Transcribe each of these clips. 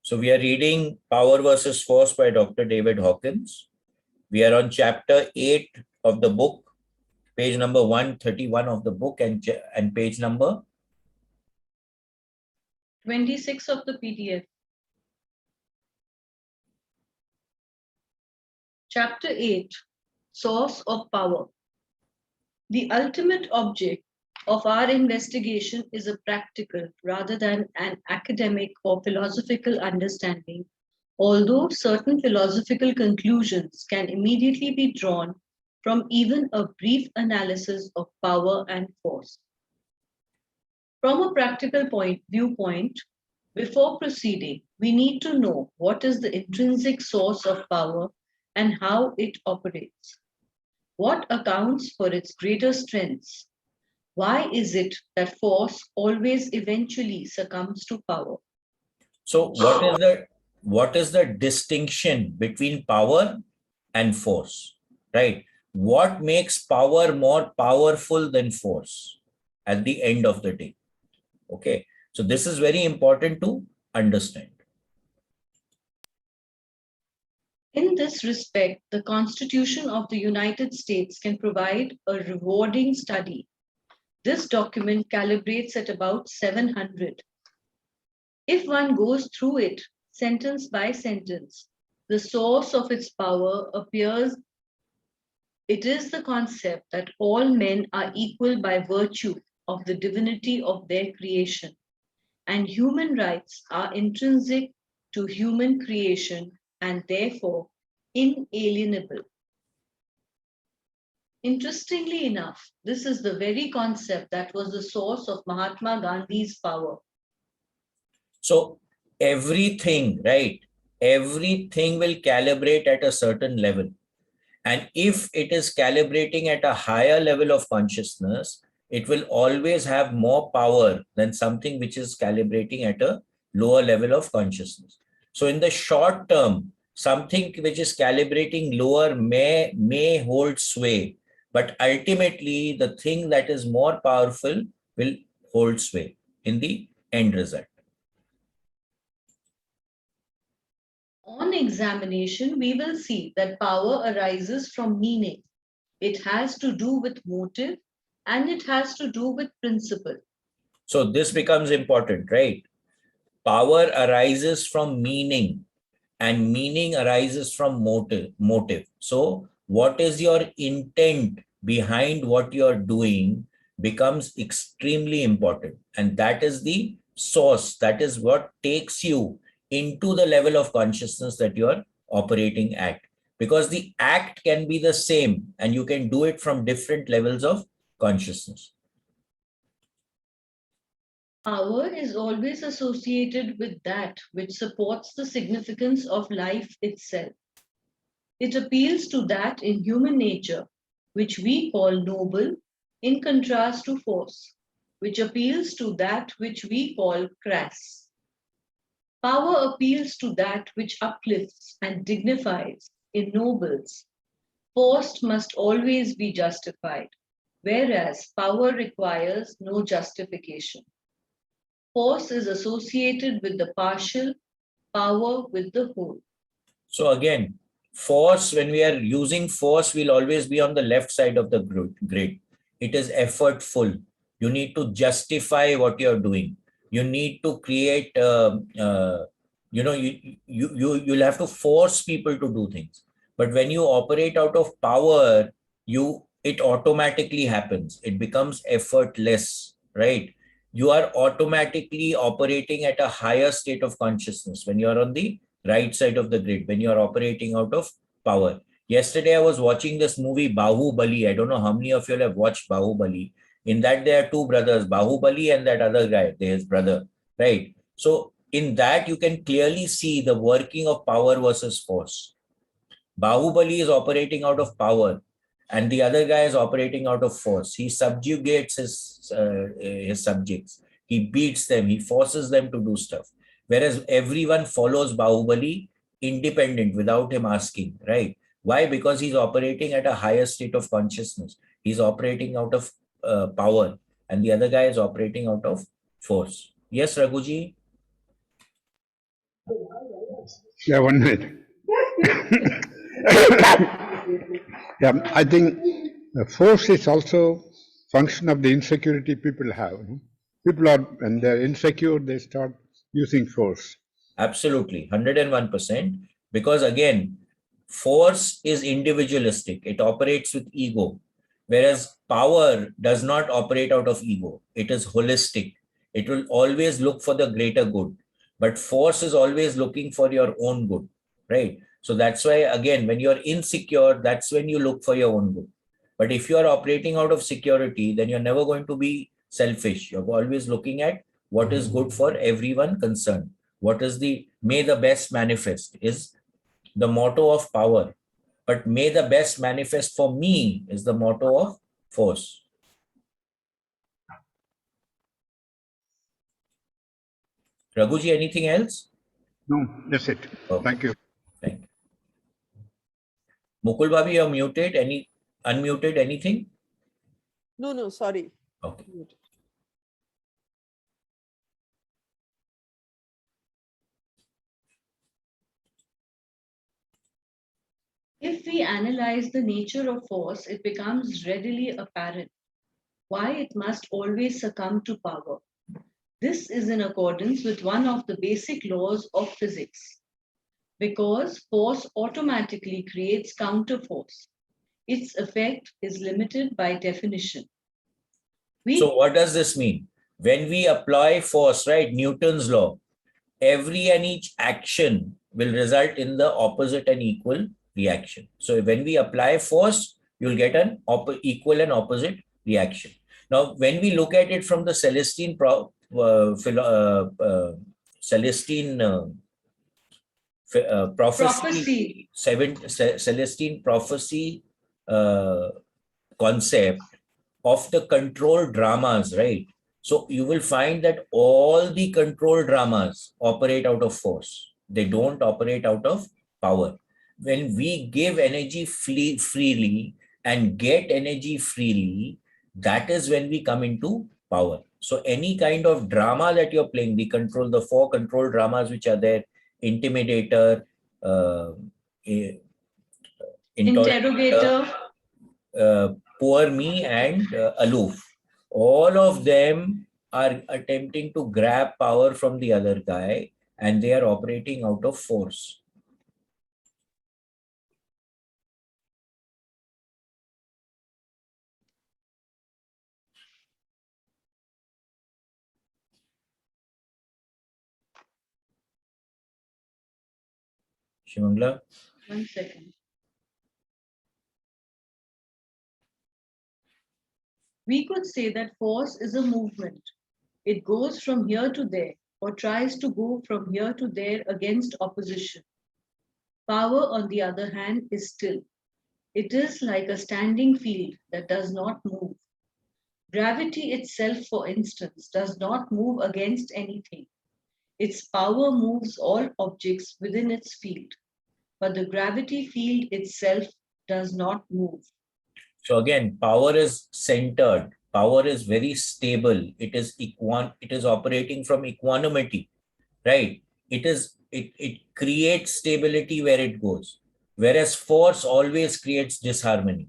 So we are reading Power versus Force by Dr. David Hawkins. We are on chapter 8 of the book, page number 131 of the book, and page number 26 of the PDF. Chapter 8, Source of Power. The ultimate object of our investigation is a practical rather than an academic or philosophical understanding, although certain philosophical conclusions can immediately be drawn from even a brief analysis of power and force. From a practical viewpoint, before proceeding, we need to know what is the intrinsic source of power and how it operates. What accounts for its greater strengths? Why is it that force always eventually succumbs to power? So what is the distinction between power and force, right? What makes power more powerful than force at the end of the day? Okay, so this is very important to understand. In this respect, the Constitution of the United States can provide a rewarding study. This document calibrates at about 700. If one goes through it sentence by sentence, the source of its power appears. It is the concept that all men are equal by virtue of the divinity of their creation, and human rights are intrinsic to human creation and therefore inalienable. Interestingly enough, this is the very concept that was the source of Mahatma Gandhi's power. So everything, right? Everything will calibrate at a certain level. And if it is calibrating at a higher level of consciousness, it will always have more power than something which is calibrating at a lower level of consciousness. So in the short term, something which is calibrating lower may hold sway, but ultimately the thing that is more powerful will hold sway in the end result. On examination, we will see that power arises from meaning. It has to do with motive and it has to do with principle. So this becomes important, right? Power arises from meaning and meaning arises from motive. So what is your intent behind what you're doing becomes extremely important. And that is the source. That is what takes you into the level of consciousness that you're operating at. Because the act can be the same and you can do it from different levels of consciousness. Power is always associated with that which supports the significance of life itself. It appeals to that in human nature, which we call noble, in contrast to force, which appeals to that which we call crass. Power appeals to that which uplifts and dignifies, ennobles. Force must always be justified, whereas power requires no justification. Force is associated with the partial, power with the whole. So again, force, when we are using force, will always be on the left side of the grid. It is effortful. You need to justify what you're doing. You need to create, you'll have to force people to do things. But when you operate out of power, it automatically happens. It becomes effortless, right? You are automatically operating at a higher state of consciousness when you're on the right side of the grid, when you're operating out of power. Yesterday, I was watching this movie, Bahubali. I don't know how many of you have watched Bahubali. In that, there are two brothers, Bahubali and that other guy, his brother, right? So in that, you can clearly see the working of power versus force. Bahubali is operating out of power and the other guy is operating out of force. He subjugates his subjects. He beats them. He forces them to do stuff. Whereas everyone follows Bahubali independent without him asking, right? Why? Because he's operating at a higher state of consciousness. He's operating out of power and the other guy is operating out of force. Yes, Raghuji? Yeah, 1 minute. Yeah, I think force is also function of the insecurity people have. People are, when they're insecure, they start using force. Absolutely, 101%. Because again, force is individualistic, it operates with ego, whereas power does not operate out of ego, it is holistic. It will always look for the greater good, but force is always looking for your own good, right? So that's why, again, when you're insecure, that's when you look for your own good. But if you are operating out of security, then you're never going to be selfish. You're always looking at what is good for everyone concerned. What is the may the best manifest is the motto of power, but may the best manifest for me is the motto of force. Raghuji, anything else? No, that's it. Okay. Thank you. Thank you. Mukul Bhabi, you're muted. Unmuted, anything? No, sorry. Okay. If we analyze the nature of force, it becomes readily apparent why it must always succumb to power. This is in accordance with one of the basic laws of physics. Because force automatically creates counterforce, its effect is limited by definition. So what does this mean? When we apply force, right, Newton's law, every and each action will result in the opposite and equal reaction. So when we apply force, you'll get an equal and opposite reaction. Now, when we look at it from the Celestine prophecy, Celestine prophecy concept of the control dramas, right? So you will find that all the control dramas operate out of force. They don't operate out of power. When we give energy freely and get energy freely, that is when we come into power. So any kind of drama that you're playing, the 4 control dramas which are there, intimidator, interrogator, poor me, and aloof. All of them are attempting to grab power from the other guy and they are operating out of force. Shimangla? 1 second. We could say that force is a movement. It goes from here to there or tries to go from here to there against opposition. Power, on the other hand, is still. It is like a standing field that does not move. Gravity itself, for instance, does not move against anything. Its power moves all objects within its field, but the gravity field itself does not move. So again, power is centered. Power is very stable. It is operating from equanimity, right? It creates stability where it goes, whereas force always creates disharmony.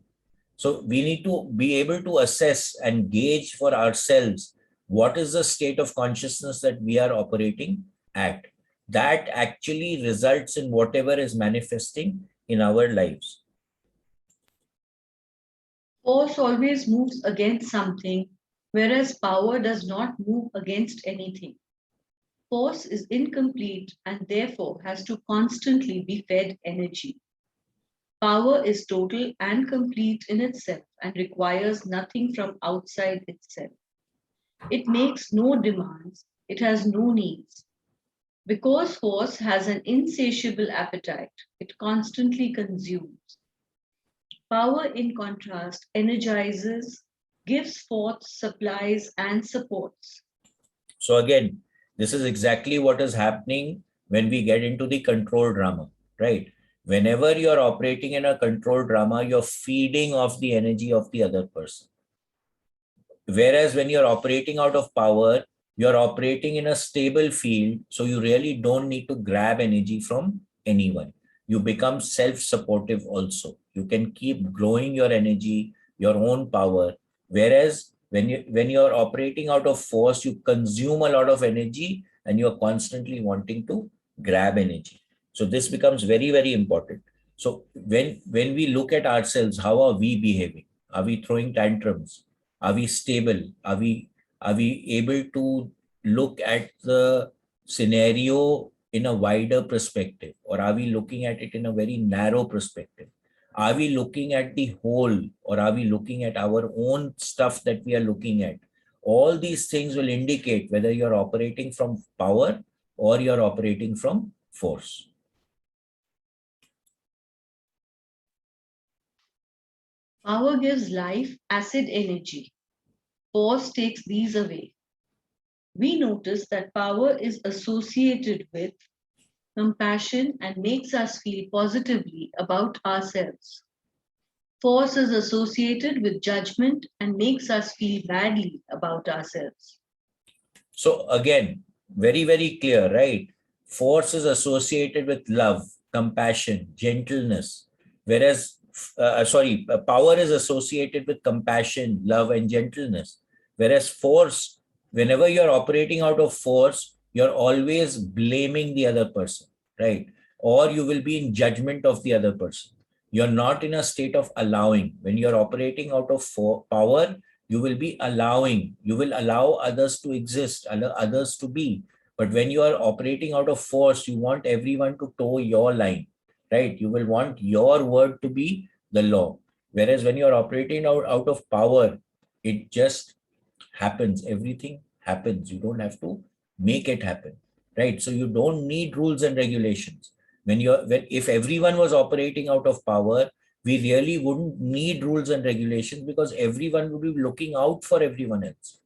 So we need to be able to assess and gauge for ourselves what is the state of consciousness that we are operating at. That actually results in whatever is manifesting in our lives. Force always moves against something, whereas power does not move against anything. Force is incomplete and therefore has to constantly be fed energy. Power is total and complete in itself and requires nothing from outside itself. It makes no demands, it has no needs. Because force has an insatiable appetite, it constantly consumes. Power, in contrast, energizes, gives forth, supplies, and supports. So again, this is exactly what is happening when we get into the control drama, right? Whenever you're operating in a control drama, you're feeding off the energy of the other person. Whereas when you're operating out of power, you're operating in a stable field. So you really don't need to grab energy from anyone. You become self-supportive also. You can keep growing your energy, your own power. Whereas when you're operating out of force, you consume a lot of energy and you're constantly wanting to grab energy. So this becomes very, very important. So when we look at ourselves, how are we behaving? Are we throwing tantrums? Are we stable? Are we able to look at the scenario in a wider perspective, or are we looking at it in a very narrow perspective? Are we looking at the whole, or are we looking at our own stuff that we are looking at? All these things will indicate whether you're operating from power or you're operating from force. Power gives life acid energy. Force takes these away. We notice that power is associated with compassion and makes us feel positively about ourselves. Force is associated with judgment and makes us feel badly about ourselves. So again, very, very clear, right? Force is associated with love, compassion, gentleness, whereas, power is associated with compassion, love, and gentleness. Whereas force, whenever you're operating out of force, you're always blaming the other person, right? Or you will be in judgment of the other person. You're not in a state of allowing. When you're operating out of power, you will be allowing, you will allow others to exist, allow others to be. But when you are operating out of force, you want everyone to toe your line, right? You will want your word to be the law. Whereas when you're operating out of power, it just happens. Everything happens. You don't have to make it happen, right? So you don't need rules and regulations. If everyone was operating out of power, we really wouldn't need rules and regulations because everyone would be looking out for everyone else.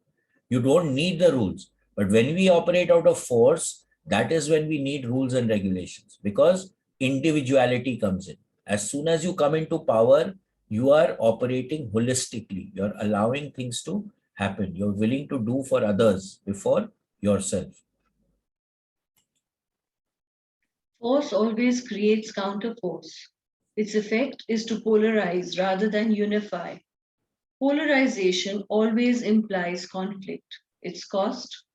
You don't need the rules. But when we operate out of force, that is when we need rules and regulations because individuality comes in. As soon as you come into power, you are operating holistically. You're allowing things to happen. You're willing to do for others before yourself. Force always creates counterforce. Its effect is to polarize rather than unify. Polarization always implies conflict. Its cost,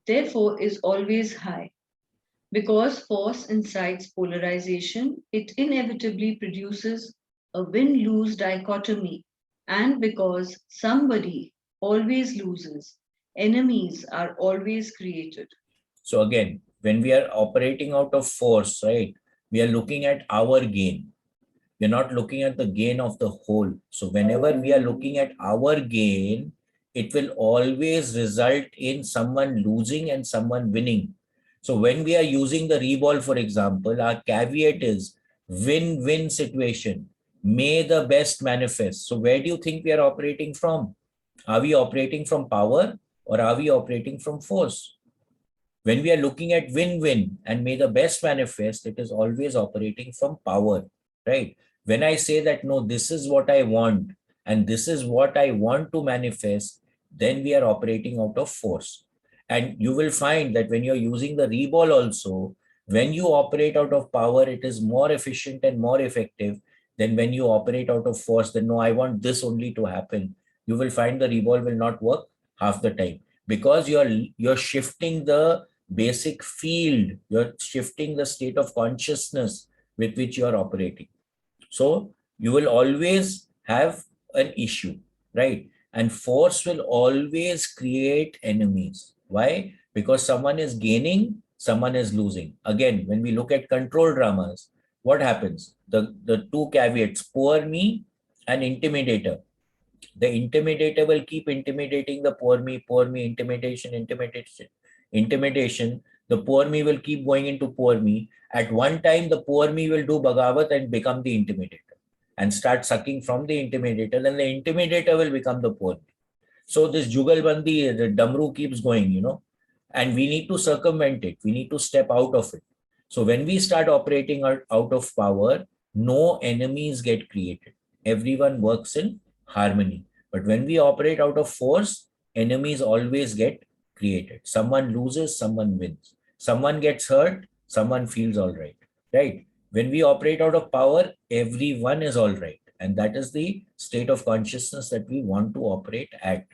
therefore, is always high. Because force incites polarization, it inevitably produces a win-lose dichotomy. And because somebody always loses, enemies are always created. So again, when we are operating out of force, right, we are looking at our gain. We're not looking at the gain of the whole. So whenever we are looking at our gain, it will always result in someone losing and someone winning. So when we are using the reball, for example, our caveat is win-win situation. May the best manifest. So where do you think we are operating from? Are we operating from power or are we operating from force? When we are looking at win-win and may the best manifest, it is always operating from power, right? When I say that, no, this is what I want and this is what I want to manifest, then we are operating out of force. And you will find that when you're using the reball also, when you operate out of power, it is more efficient and more effective than when you operate out of force. Then no, I want this only to happen. You will find the reball will not work half the time because you're shifting the basic field, you're shifting the state of consciousness with which you are operating. So you will always have an issue, right? And force will always create enemies. Why? Because someone is gaining, someone is losing. Again, when we look at control dramas, what happens? The two caveats, poor me and intimidator. The intimidator will keep intimidating the poor me, intimidation, intimidation. The poor me will keep going into poor me. At one time, the poor me will do Bhagavat and become the intimidator and start sucking from the intimidator. Then the intimidator will become the poor me. So this Jugalbandi, the Damru keeps going, and we need to circumvent it. We need to step out of it. So when we start operating out of power, no enemies get created. Everyone works in harmony. But when we operate out of force, enemies always get created. Someone loses, someone wins. Someone gets hurt, someone feels all right, right? When we operate out of power, everyone is all right. And that is the state of consciousness that we want to operate at.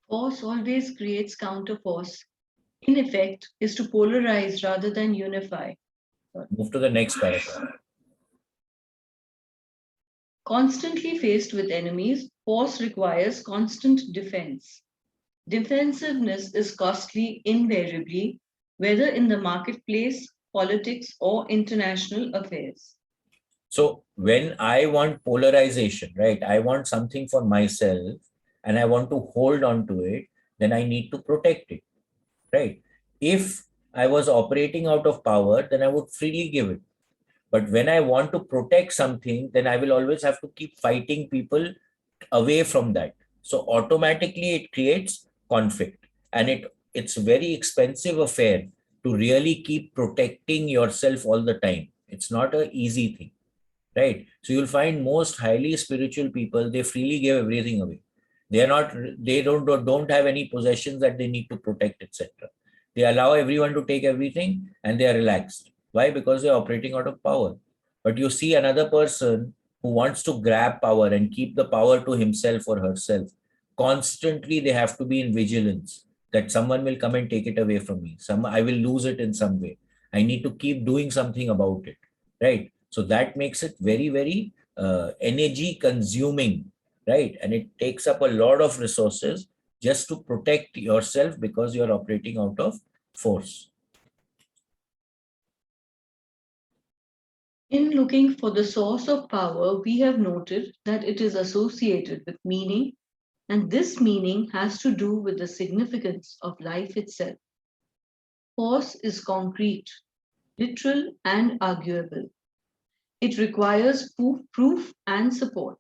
Force always creates counterforce. In effect, is to polarize rather than unify. Move to the next paragraph. Constantly faced with enemies, force requires constant defense. Defensiveness is costly invariably, whether in the marketplace, politics, or international affairs. So when I want polarization, right, I want something for myself and I want to hold on to it, then I need to protect it, right? If I was operating out of power, then I would freely give it. But when I want to protect something, then I will always have to keep fighting people away from that. So automatically it creates conflict, and it's very expensive affair to really keep protecting yourself all the time. It's not an easy thing, right? So you'll find most highly spiritual people, they freely give everything away. They don't have any possessions that they need to protect, etc. They allow everyone to take everything and they are relaxed. Why? Because they're operating out of power. But you see another person who wants to grab power and keep the power to himself or herself. Constantly they have to be in vigilance that someone will come and take it away from me. I will lose it in some way. I need to keep doing something about it, right? So that makes it very, very energy consuming, right? And it takes up a lot of resources just to protect yourself because you're operating out of force. In looking for the source of power, we have noted that it is associated with meaning, and this meaning has to do with the significance of life itself. Force is concrete, literal, and arguable. It requires proof and support.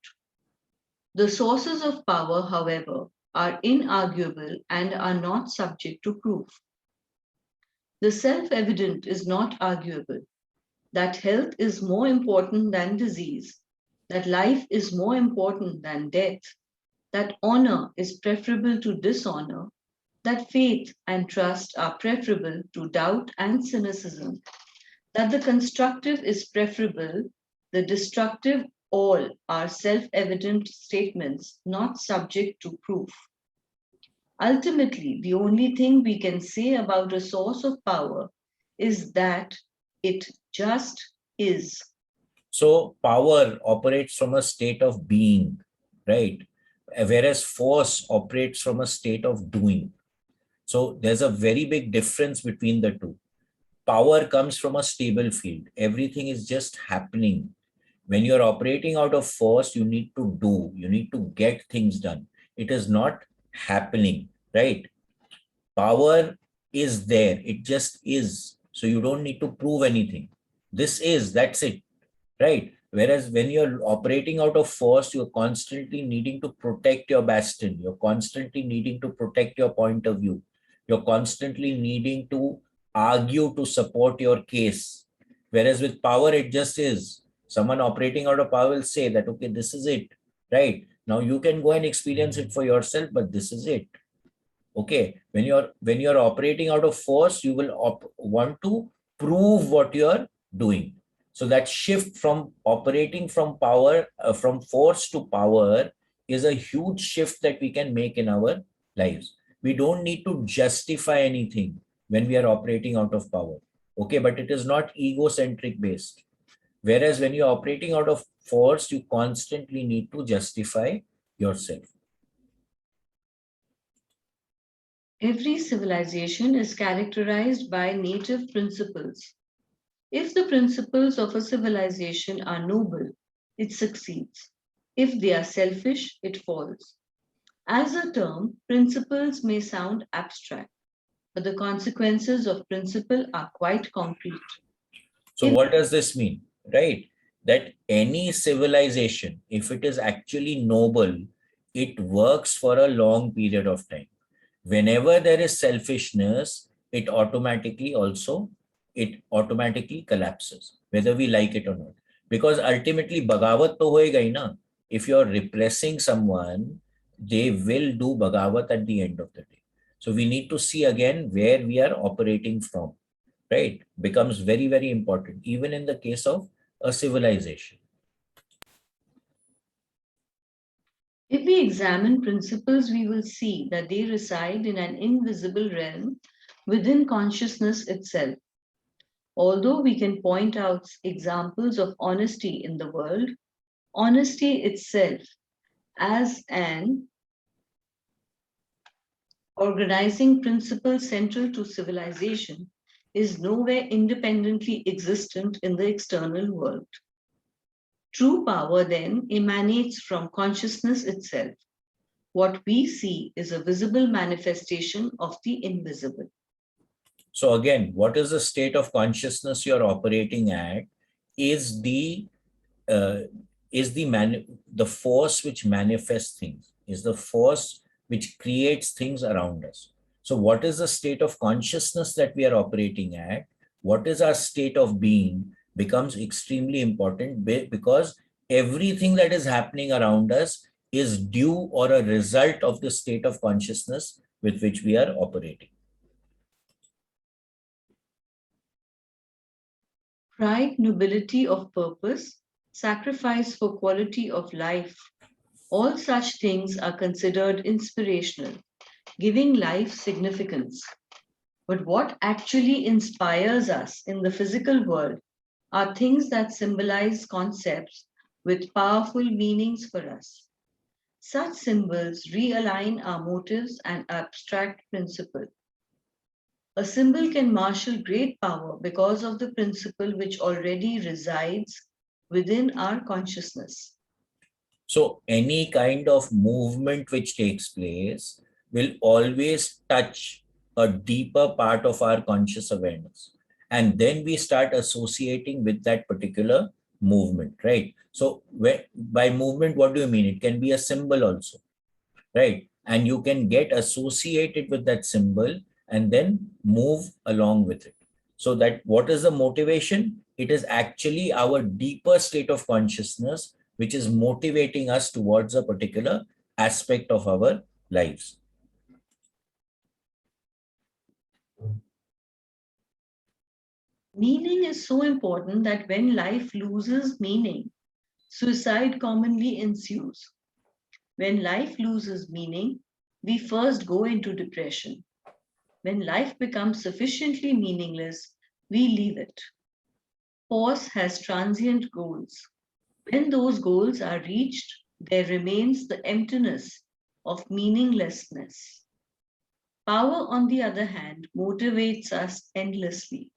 The sources of power, however, are inarguable and are not subject to proof. The self-evident is not arguable, that health is more important than disease, that life is more important than death, that honor is preferable to dishonor, that faith and trust are preferable to doubt and cynicism, that the constructive is preferable, the destructive, all are self-evident statements not subject to proof. Ultimately, the only thing we can say about a source of power is that it just is. So power operates from a state of being, right? Whereas force operates from a state of doing. So there's a very big difference between the two. Power comes from a stable field. Everything is just happening. When you're operating out of force, you need to do, you need to get things done. It is not happening, right? Power is there. It just is. So you don't need to prove anything. This is, that's it, right? Whereas when you're operating out of force, you're constantly needing to protect your bastion. You're constantly needing to protect your point of view. You're constantly needing to argue to support your case. Whereas with power, it just is. Someone operating out of power will say that, okay, this is it, right? Now you can go and experience it for yourself, but this is it. Okay, when you're operating out of force, you will want to prove what you're doing. So that shift from operating from power, from force to power, is a huge shift that we can make in our lives. We don't need to justify anything when we are operating out of power. Okay, but it is not egocentric based. Whereas when you're operating out of force, you constantly need to justify yourself. Every civilization is characterized by native principles. If the principles of a civilization are noble, it succeeds. If they are selfish, it falls. As a term, principles may sound abstract, but the consequences of principle are quite concrete. So what does this mean, right? That any civilization, if it is actually noble, it works for a long period of time. Whenever there is selfishness, it automatically collapses, whether we like it or not. Because ultimately, bagavat to hoega hi na. if you're repressing someone, they will do Bhagavat at the end of the day. So we need to see again where we are operating from, right? Becomes very, very important, even in the case of a civilization. If we examine principles, we will see that they reside in an invisible realm within consciousness itself. Although we can point out examples of honesty in the world, honesty itself as an organizing principle central to civilization is nowhere independently existent in the external world. True power then emanates from consciousness itself. What we see is a visible manifestation of the invisible. So again, what is the state of consciousness you're operating at is the the force which manifests things, is the force which creates things around us. So what is the state of consciousness that we are operating at? What is our state of being becomes extremely important, because everything that is happening around us is due or a result of the state of consciousness with which we are operating. Pride, nobility of purpose, sacrifice for quality of life, all such things are considered inspirational, giving life significance. But what actually inspires us in the physical world are things that symbolize concepts with powerful meanings for us. Such symbols realign our motives and abstract principle. A symbol can marshal great power because of the principle which already resides within our consciousness. So any kind of movement which takes place will always touch a deeper part of our conscious awareness. And then we start associating with that particular movement, right? So by movement, what do you mean? It can be a symbol also, right? And you can get associated with that symbol and then move along with it. So that what is the motivation? It is actually our deeper state of consciousness which is motivating us towards a particular aspect of our lives. Meaning is so important that when life loses meaning, suicide commonly ensues. When life loses meaning, we first go into depression. When life becomes sufficiently meaningless, we leave it. Force has transient goals. When those goals are reached, there remains the emptiness of meaninglessness. Power, on the other hand, motivates us endlessly.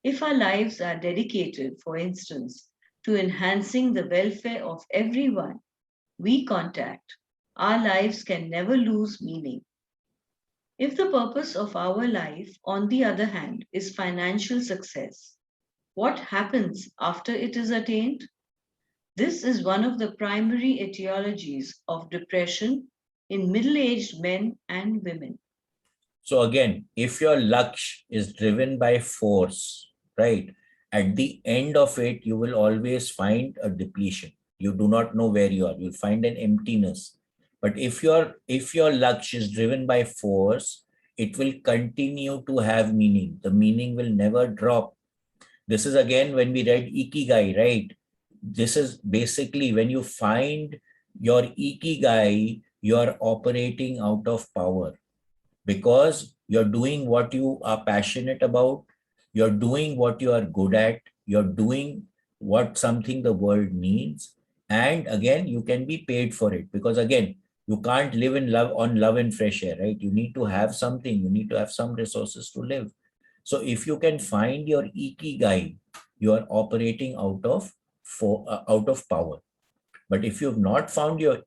If our lives are dedicated, for instance, to enhancing the welfare of everyone we contact, our lives can never lose meaning. If the purpose of our life, on the other hand, is financial success, what happens after it is attained? This is one of the primary etiologies of depression in middle-aged men and women. So again, if your laksh is driven by force, right, at the end of it, you will always find a depletion. You do not know where you are. You'll find an emptiness. But if your laksh is driven by force, it will continue to have meaning. The meaning will never drop. This is again when we read Ikigai, right? This is basically when you find your Ikigai, you're operating out of power, because you're doing what you are passionate about, you're doing what you are good at, you're doing what something the world needs, and again you can be paid for it, because again you can't live in love on love and fresh air, right? You need to have something, you need to have some resources to live. So if you can find your ikigai, you are operating out of power. But if you've not found your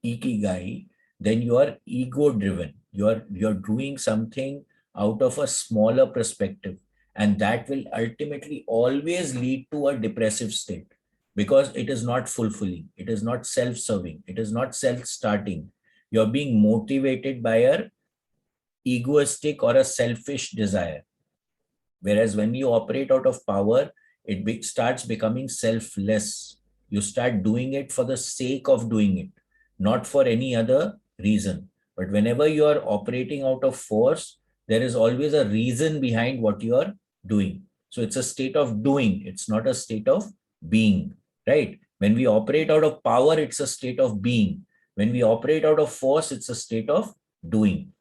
ikigai, then you are ego driven. You're doing something out of a smaller perspective, and that will ultimately always lead to a depressive state, because it is not fulfilling, it is not self-serving, it is not self-starting. You're being motivated by a egoistic or a selfish desire. Whereas when you operate out of power, it starts becoming selfless. You start doing it for the sake of doing it, not for any other reason. But whenever you are operating out of force, there is always a reason behind what you are doing. So it's a state of doing. It's not a state of being, right? When we operate out of power, it's a state of being. When we operate out of force, it's a state of doing.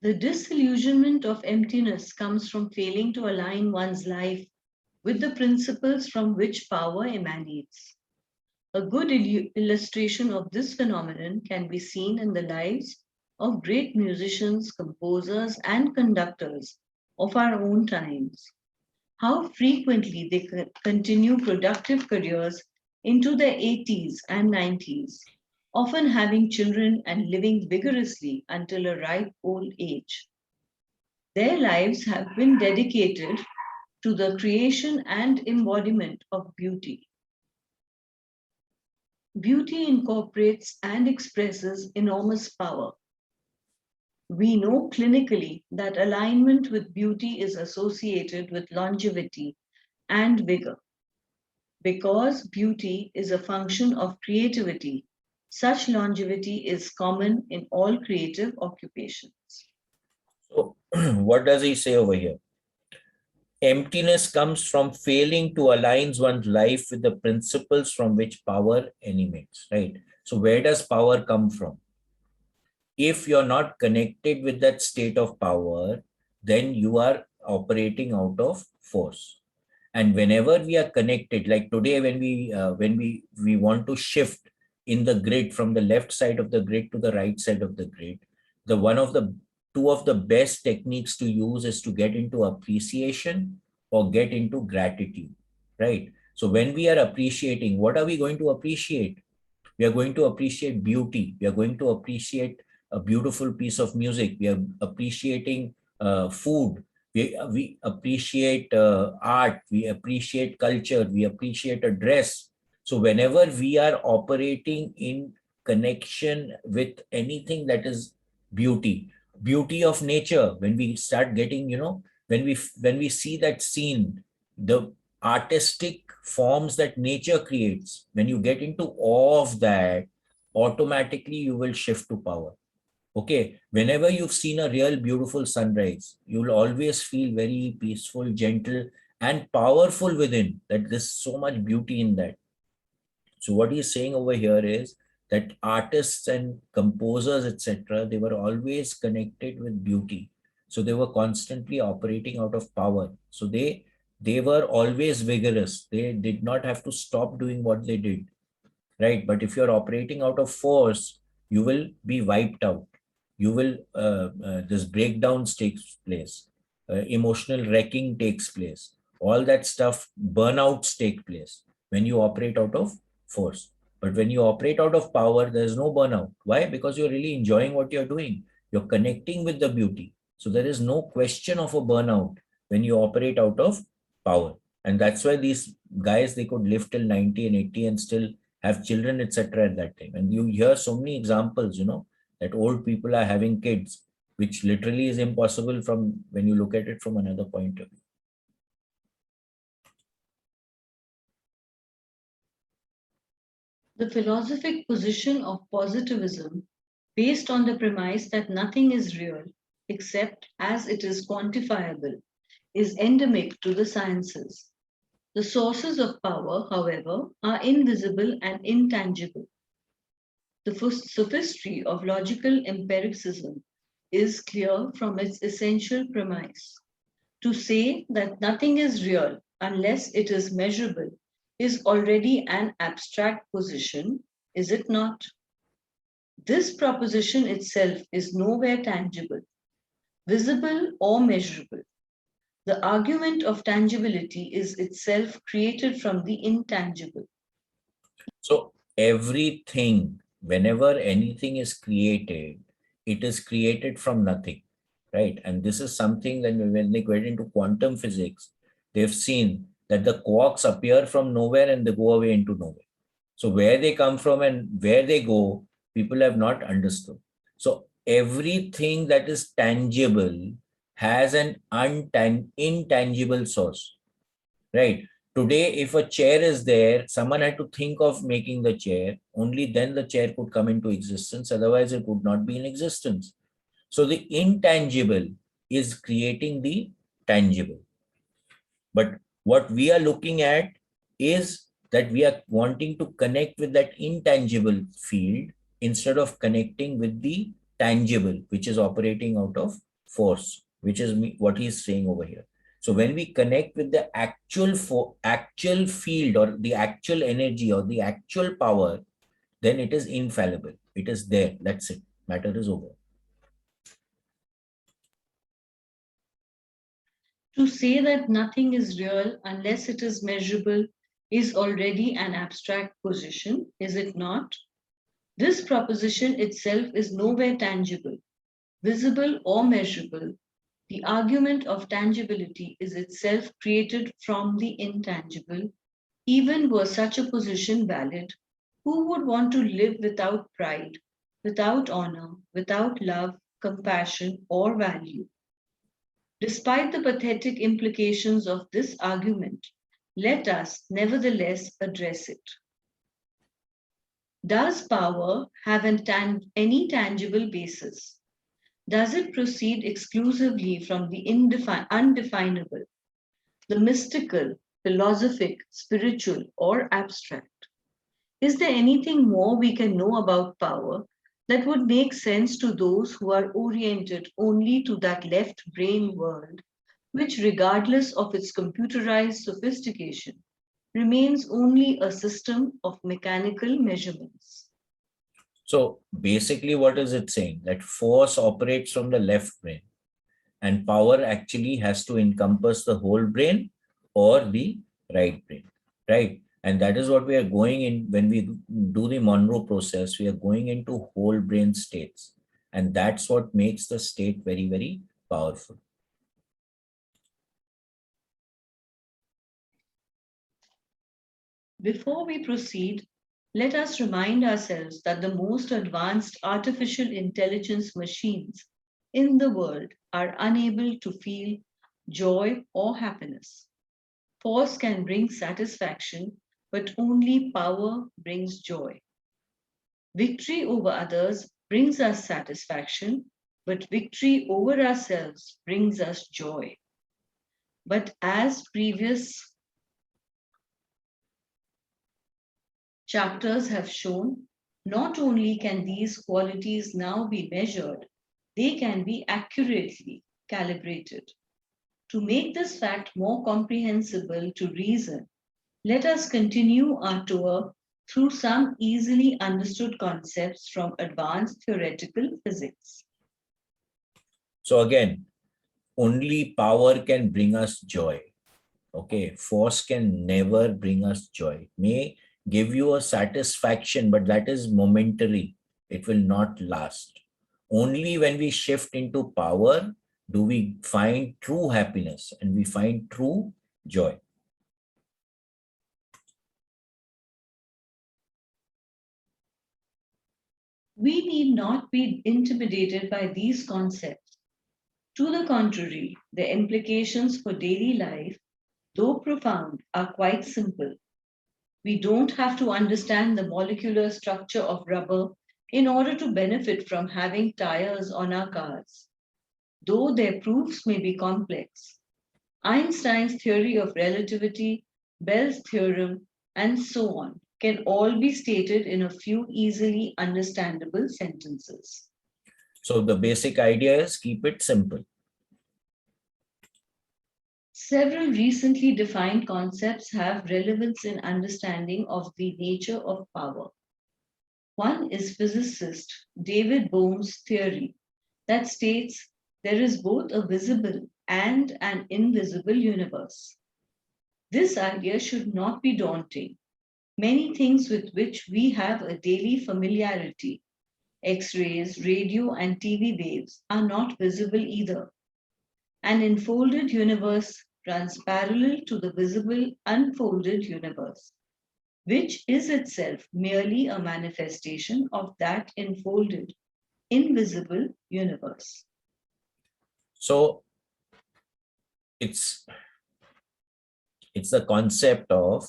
The disillusionment of emptiness comes from failing to align one's life with the principles from which power emanates. A good illustration of this phenomenon can be seen in the lives of great musicians, composers, and conductors of our own times. How frequently they continue productive careers into their 80s and 90s, often having children and living vigorously until a ripe old age. Their lives have been dedicated to the creation and embodiment of beauty. Beauty incorporates and expresses enormous power. We know clinically that alignment with beauty is associated with longevity and vigor. Because beauty is a function of creativity, such longevity is common in all creative occupations. So what does he say over here? Emptiness comes from failing to align one's life with the principles from which power emanates, right? So where does power come from? If you're not connected with that state of power, then you are operating out of force. And whenever we are connected, like today, when we want to shift in the grid from the left side of the grid to the right side of the grid, the one of the two of the best techniques to use is to get into appreciation or get into gratitude, right? So when we are appreciating, what are we going to appreciate? We are going to appreciate beauty. We are going to appreciate a beautiful piece of music. We are appreciating food. We appreciate art. We appreciate culture. We appreciate a dress. So whenever we are operating in connection with anything that is beauty, beauty of nature, when we start getting, when we see that scene, the artistic forms that nature creates, when you get into awe of that, automatically you will shift to power. Okay, whenever you've seen a real beautiful sunrise, you'll always feel very peaceful, gentle, and powerful within, that there's so much beauty in that. So what he's saying over here is that artists and composers, etc., they were always connected with beauty. So they were constantly operating out of power. So they were always vigorous. They did not have to stop doing what they did, right? But if you're operating out of force, you will be wiped out. You will, this breakdowns takes place, emotional wrecking takes place, all that stuff, burnouts take place when you operate out of force. But when you operate out of power, there's no burnout. Why? Because you're really enjoying what you're doing. You're connecting with the beauty. So there is no question of a burnout when you operate out of power. And that's why these guys, they could live till 90 and 80 and still have children, etc. at that time. And you hear so many examples, that old people are having kids, which literally is impossible from when you look at it from another point of view. The philosophic position of positivism, based on the premise that nothing is real except as it is quantifiable, is endemic to the sciences. The sources of power, however, are invisible and intangible. The sophistry of logical empiricism is clear from its essential premise. To say that nothing is real unless it is measurable is already an abstract position, is it not? This proposition itself is nowhere tangible, visible, or measurable. The argument of tangibility is itself created from the intangible. So everything, whenever anything is created, it is created from nothing, right? And this is something that when they get into quantum physics, they've seen that the quarks appear from nowhere and they go away into nowhere. So where they come from and where they go, people have not understood. So everything that is tangible has an intangible source, right? Today, if a chair is there, someone had to think of making the chair. Only then the chair could come into existence. Otherwise, it would not be in existence. So the intangible is creating the tangible. But what we are looking at is that we are wanting to connect with that intangible field instead of connecting with the tangible, which is operating out of force, which is what he's saying over here. So when we connect with the actual field or the actual energy or the actual power, then it is infallible. It is there. That's it. Matter is over. To say that nothing is real unless it is measurable is already an abstract position, is it not? This proposition itself is nowhere tangible, visible, or measurable. The argument of tangibility is itself created from the intangible. Even were such a position valid, who would want to live without pride, without honor, without love, compassion, or value? Despite the pathetic implications of this argument, let us nevertheless address it. Does power have any tangible basis? Does it proceed exclusively from the undefinable, the mystical, philosophic, spiritual, or abstract? Is there anything more we can know about power that would make sense to those who are oriented only to that left brain world, which, regardless of its computerized sophistication, remains only a system of mechanical measurements? So basically, what is it saying? That force operates from the left brain and power actually has to encompass the whole brain or the right brain, right? And that is what we are going in when we do the Monroe process. We are going into whole brain states. And that's what makes the state very, very powerful. Before we proceed, let us remind ourselves that the most advanced artificial intelligence machines in the world are unable to feel joy or happiness. Force can bring satisfaction, but only power brings joy. Victory over others brings us satisfaction, but victory over ourselves brings us joy. But as previous chapters have shown, not only can these qualities now be measured, they can be accurately calibrated. To make this fact more comprehensible to reason, let us continue our tour through some easily understood concepts from advanced theoretical physics. So again, only power can bring us joy. Okay, force can never bring us joy. May give you a satisfaction, but that is momentary. It will not last. Only when we shift into power do we find true happiness and we find true joy. We need not be intimidated by these concepts. To the contrary, the implications for daily life, though profound, are quite simple. We don't have to understand the molecular structure of rubber in order to benefit from having tires on our cars, though their proofs may be complex. Einstein's theory of relativity, Bell's theorem, and so on can all be stated in a few easily understandable sentences. So the basic idea is keep it simple. Several recently defined concepts have relevance in understanding of the nature of power. One is physicist David Bohm's theory that states there is both a visible and an invisible universe. This idea should not be daunting. Many things with which we have a daily familiarity, X-rays, radio, and TV waves, are not visible either. An enfolded universe runs parallel to the visible unfolded universe, which is itself merely a manifestation of that enfolded, invisible universe. So it's the concept of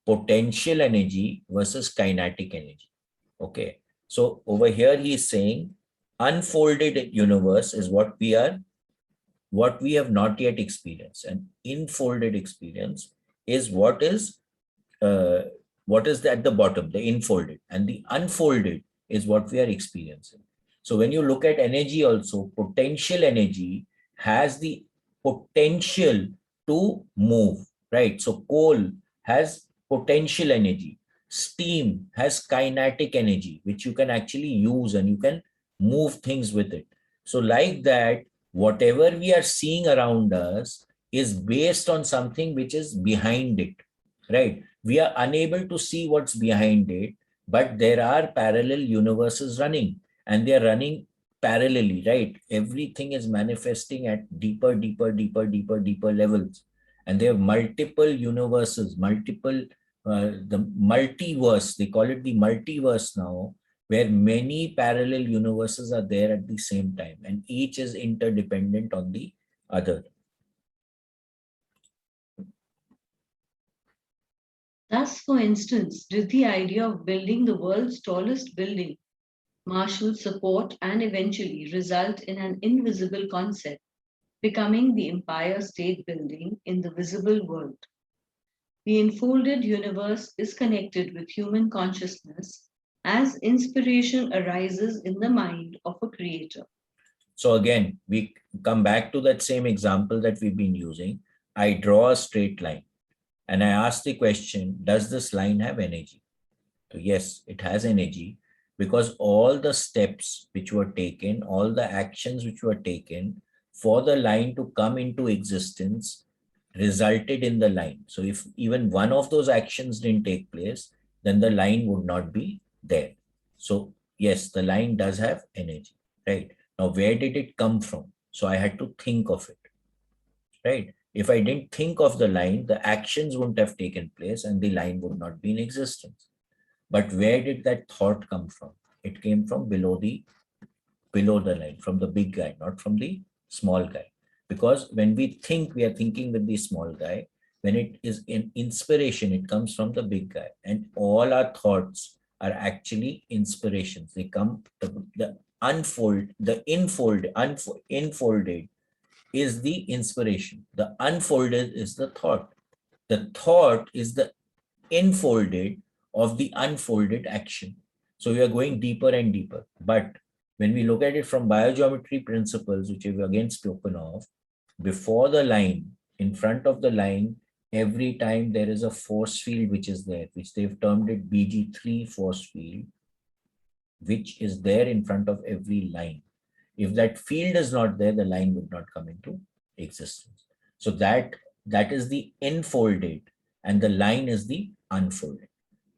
potential energy versus kinetic energy. Okay. So over here he is saying unfolded universe is what we have not yet experienced, and infolded experience is what is at the bottom, the infolded, and the unfolded is what we are experiencing. So when you look at energy also, potential energy has the potential to move, right? So coal has potential energy. Steam has kinetic energy, which you can actually use and you can move things with it. So like that, whatever we are seeing around us is based on something which is behind it, right? We are unable to see what's behind it, but there are parallel universes running, and they are running parallelly, right? Everything is manifesting at deeper levels, and they have multiple universes, the multiverse, they call it the multiverse now, where many parallel universes are there at the same time, and each is interdependent on the other. Thus, for instance, did the idea of building the world's tallest building, marshal support, and eventually result in an invisible concept, becoming the Empire State Building in the visible world. The enfolded universe is connected with human consciousness as inspiration arises in the mind of a creator. So again, we come back to that same example that we've been using. I draw a straight line and I ask the question, does this line have energy? So yes, it has energy, because all the steps which were taken, all the actions which were taken for the line to come into existence resulted in the line. So if even one of those actions didn't take place, then the line would not be there. So yes, the line does have energy, right? Now, where did it come from? So I had to think of it, right? If I didn't think of the line, the actions wouldn't have taken place and the line would not be in existence. But where did that thought come from? It came from below the line, from the big guy, not from the small guy. Because when we think, we are thinking with the small guy. When it is in inspiration, it comes from the big guy. And all our thoughts are actually inspirations. They come, the infolded is the inspiration. The unfolded is the thought. The thought is the enfolded of the unfolded action. So we are going deeper and deeper. But when we look at it from biogeometry principles, which we've again spoken of, before the line, in front of the line, every time there is a force field which is there, which they've termed it BG3 force field, which is there in front of every line. If that field is not there, the line would not come into existence. So that is the enfolded, and the line is the unfolded,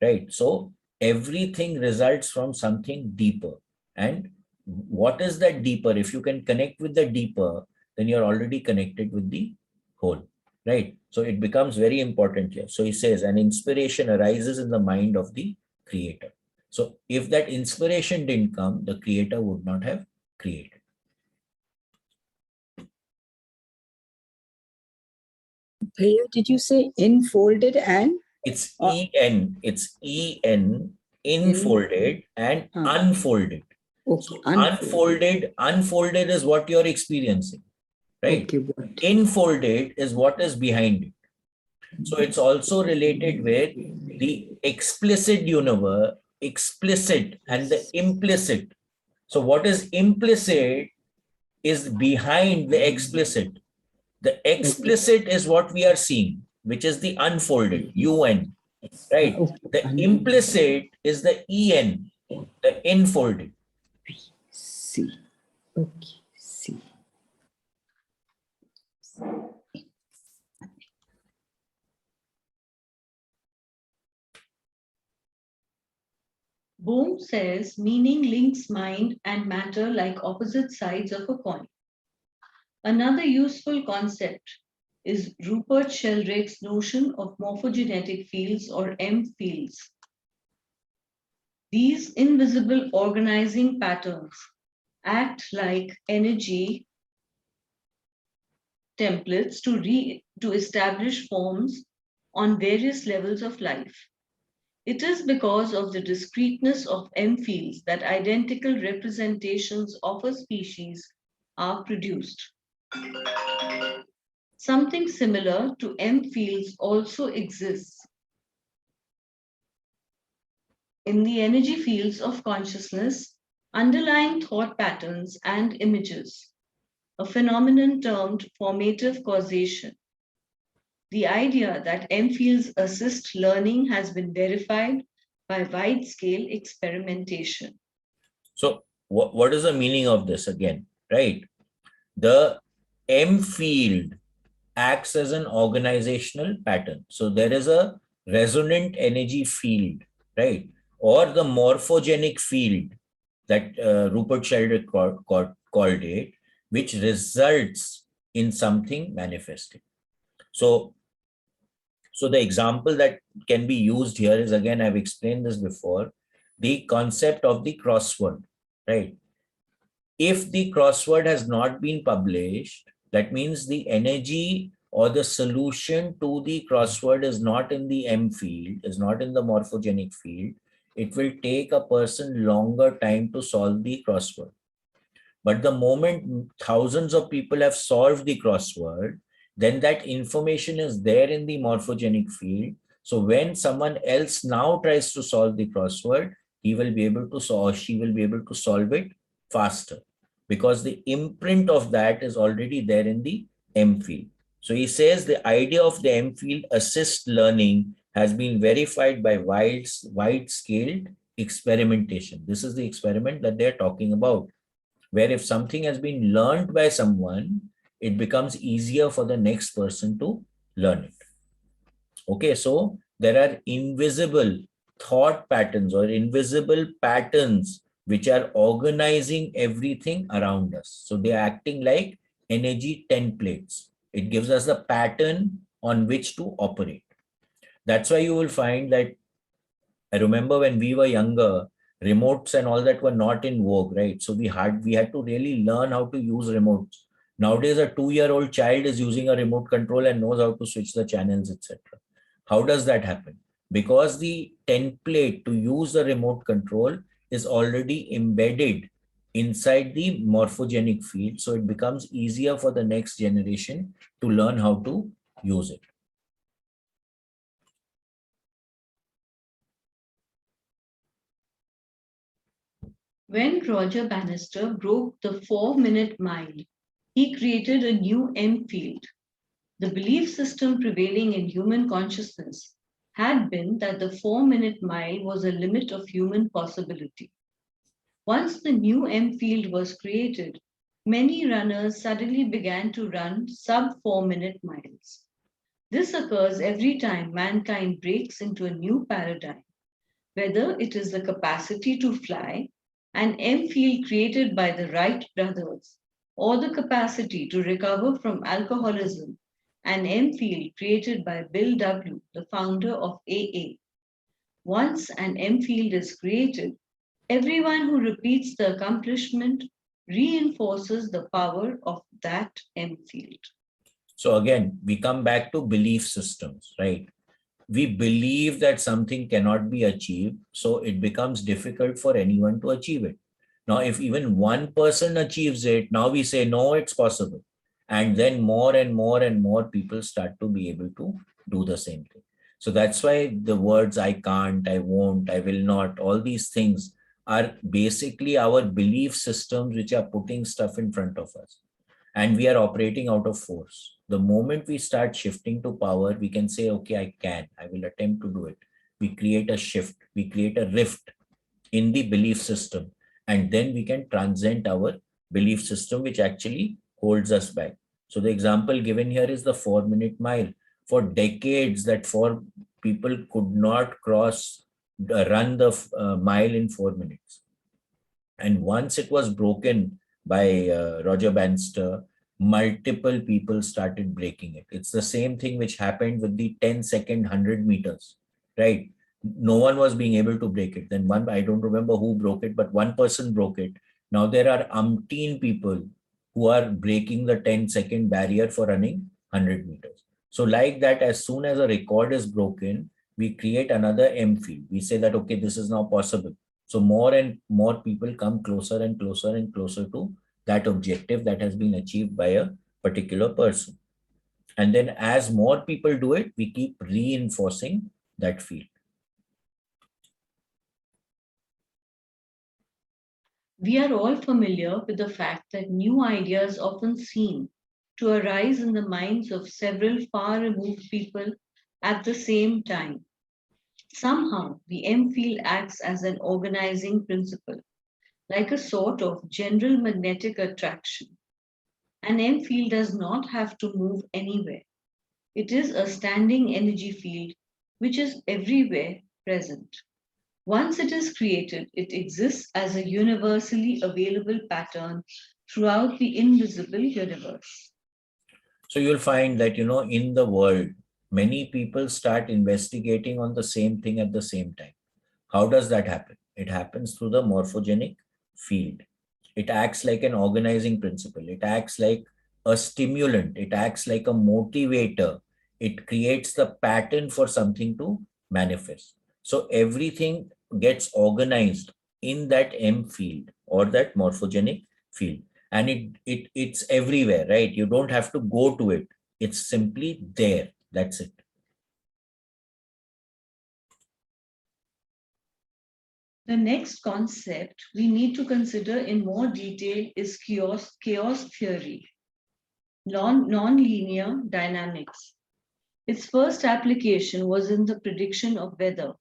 right? So everything results from something deeper. And what is that deeper? If you can connect with the deeper, then you're already connected with the whole, right? So it becomes very important here. So he says an inspiration arises in the mind of the creator. So if that inspiration didn't come, the creator would not have created. Did you say enfolded and? It's EN, enfolded and unfolded. Okay, So unfolded is what you're experiencing, right? Okay, Enfolded is what is behind it. So it's also related with the explicit universe, explicit and the implicit. So what is implicit is behind the explicit. The explicit is what we are seeing, which is the unfolded, UN, right? The implicit is the EN, the enfolded. See. Okay, see. Bohm says meaning links mind and matter like opposite sides of a coin. Another useful concept is Rupert Sheldrake's notion of morphogenetic fields or M fields. These invisible organizing patterns act like energy templates to establish forms on various levels of life. It is because of the discreteness of M fields that identical representations of a species are produced. Something similar to M fields also exists in the energy fields of consciousness, underlying thought patterns and images, a phenomenon termed formative causation. The idea that M fields assist learning has been verified by wide-scale experimentation. So what is the meaning of this again, right? The M field acts as an organizational pattern. So there is a resonant energy field, right? Or the morphogenic field that Rupert Sheldrake called it, which results in something manifesting. So the example that can be used here is, again, I've explained this before, the concept of the crossword, right? If the crossword has not been published, that means the energy or the solution to the crossword is not in the M field, is not in the morphogenic field. It will take a person longer time to solve the crossword. But the moment thousands of people have solved the crossword, then that information is there in the morphogenic field. So when someone else now tries to solve the crossword, he will be able to solve, she will be able to solve it faster, because the imprint of that is already there in the M field. So he says the idea of the M field assist learning has been verified by wide-scale experimentation. This is the experiment that they're talking about, where if something has been learned by someone, it becomes easier for the next person to learn it. Okay, so there are invisible thought patterns or invisible patterns which are organizing everything around us. So they are acting like energy templates. It gives us a pattern on which to operate. That's why you will find that, I remember when we were younger, remotes and all that were not in vogue, right? So we had to really learn how to use remotes. Nowadays, a 2-year-old child is using a remote control and knows how to switch the channels, etc. How does that happen? Because the template to use the remote control is already embedded inside the morphogenic field. So it becomes easier for the next generation to learn how to use it. When Roger Bannister broke the 4-minute mile, he created a new M field. The belief system prevailing in human consciousness had been that the 4-minute mile was a limit of human possibility. Once the new M field was created, many runners suddenly began to run sub 4-minute miles. This occurs every time mankind breaks into a new paradigm, whether it is the capacity to fly, an M field created by the Wright brothers, or the capacity to recover from alcoholism, an M field created by Bill W., the founder of AA. Once an M field is created, everyone who repeats the accomplishment reinforces the power of that M field. So again, we come back to belief systems, right? We believe that something cannot be achieved, so it becomes difficult for anyone to achieve it. Now, if even one person achieves it, now we say, no, it's possible. And then more and more and more people start to be able to do the same thing. So that's why the words I can't, I won't, I will not, all these things are basically our belief systems which are putting stuff in front of us. And we are operating out of force. The moment we start shifting to power, we can say, okay, I can, I will attempt to do it. We create a shift, we create a rift in the belief system, and then we can transcend our belief system, which actually holds us back. So the example given here is the 4-minute mile. For decades, that 4 people could not run the mile in 4 minutes. And once it was broken by Roger Bannister, multiple people started breaking it. It's the same thing which happened with the 10-second 100 meters, right? No one was being able to break it. Then I don't remember who broke it, but one person broke it. Now there are umpteen people who are breaking the 10-second barrier for running 100 meters. So like that, as soon as a record is broken, we create another M field. We say that, okay, this is now possible. So more and more people come closer and closer and closer to that objective that has been achieved by a particular person. And then as more people do it, we keep reinforcing that field. We are all familiar with the fact that new ideas often seem to arise in the minds of several far removed people at the same time. Somehow, the M field acts as an organizing principle, like a sort of general magnetic attraction. An M field does not have to move anywhere. It is a standing energy field which is everywhere present. Once it is created, it exists as a universally available pattern throughout the invisible universe. So you'll find that, in the world, many people start investigating on the same thing at the same time. How does that happen? It happens through the morphogenic field. It acts like an organizing principle. It acts like a stimulant. It acts like a motivator. It creates the pattern for something to manifest. So everything gets organized in that M field or that morphogenic field. And it's everywhere, right? You don't have to go to it. It's simply there. That's it. The next concept we need to consider in more detail is chaos theory, non-linear dynamics. Its first application was in the prediction of weather,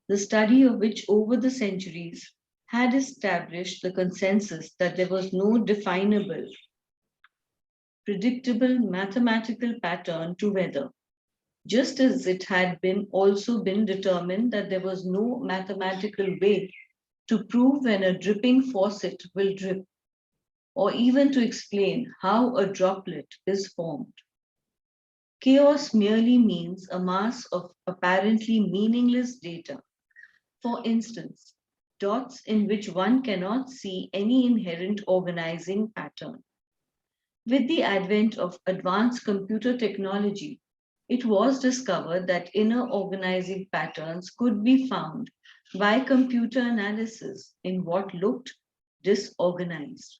the study of which over the centuries had established the consensus that there was no definable, predictable mathematical pattern to weather, just as it had also been determined that there was no mathematical way to prove when a dripping faucet will drip, or even to explain how a droplet is formed. Chaos merely means a mass of apparently meaningless data. For instance, dots in which one cannot see any inherent organizing pattern. With the advent of advanced computer technology, it was discovered that inner organizing patterns could be found by computer analysis in what looked disorganized.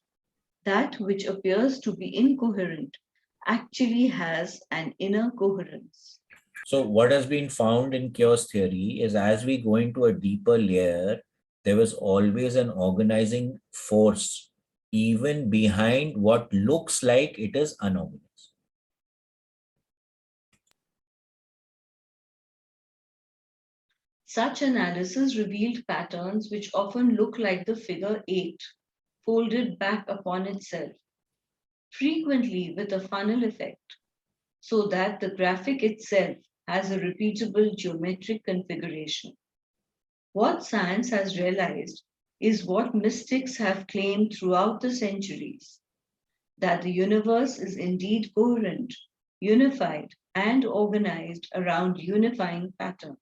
That which appears to be incoherent actually has an inner coherence. So what has been found in chaos theory is as we go into a deeper layer, there was always an organizing force, even behind what looks like it is unorganized. Such analysis revealed patterns which often look like the figure 8, folded back upon itself, frequently with a funnel effect, so that the graphic itself has a repeatable geometric configuration. What science has realized is what mystics have claimed throughout the centuries, that the universe is indeed coherent, unified, and organized around unifying patterns.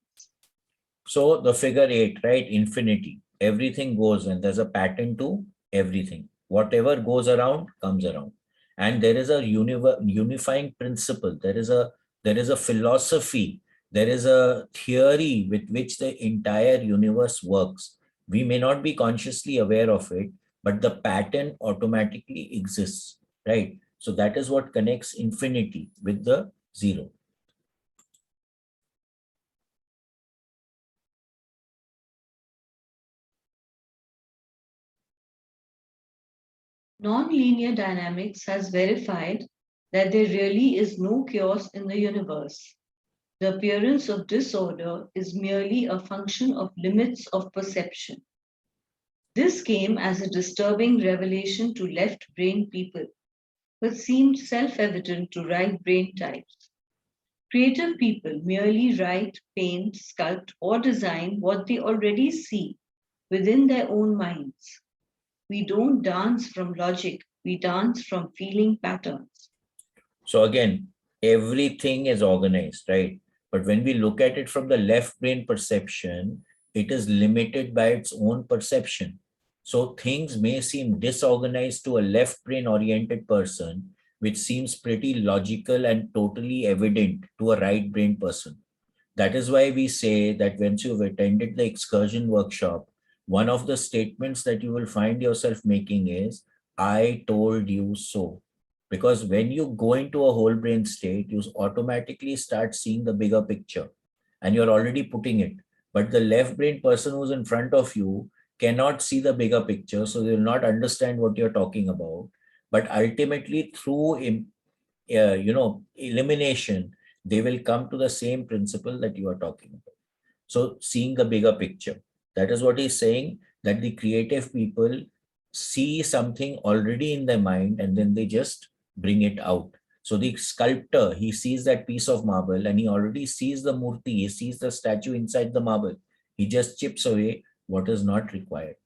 So the figure 8, right? Infinity. Everything goes and there's a pattern to everything. Whatever goes around comes around. And there is a unifying principle. There is a philosophy. There is a theory with which the entire universe works. We may not be consciously aware of it, but the pattern automatically exists, right? So that is what connects infinity with the zero. Non-linear dynamics has verified that there really is no chaos in the universe. The appearance of disorder is merely a function of limits of perception. This came as a disturbing revelation to left brain people, but seemed self-evident to right brain types. Creative people merely write, paint, sculpt, or design what they already see within their own minds. We don't dance from logic, we dance from feeling patterns. So again, everything is organized, right? But when we look at it from the left brain perception, it is limited by its own perception. So things may seem disorganized to a left brain oriented person, which seems pretty logical and totally evident to a right brain person. That is why we say that once you've attended the excursion workshop, one of the statements that you will find yourself making is, I told you so. Because when you go into a whole brain state, you automatically start seeing the bigger picture and you're already putting it. But the left brain person who's in front of you cannot see the bigger picture, so they will not understand what you're talking about. But ultimately, through elimination, they will come to the same principle that you are talking about. So seeing the bigger picture, that is what he's saying, that the creative people see something already in their mind and then they just bring it out. So the sculptor, he sees that piece of marble and he already sees the murti, he sees the statue inside the marble. He just chips away what is not required.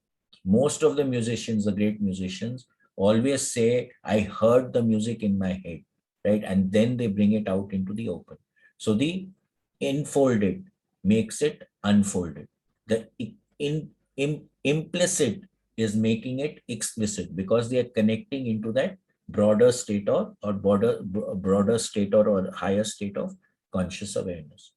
Most of the musicians, the great musicians, always say, I heard the music in my head, right? And then they bring it out into the open. So the enfolded makes it unfolded. The implicit is making it explicit because they are connecting into that broader state or broader state or higher state of conscious awareness.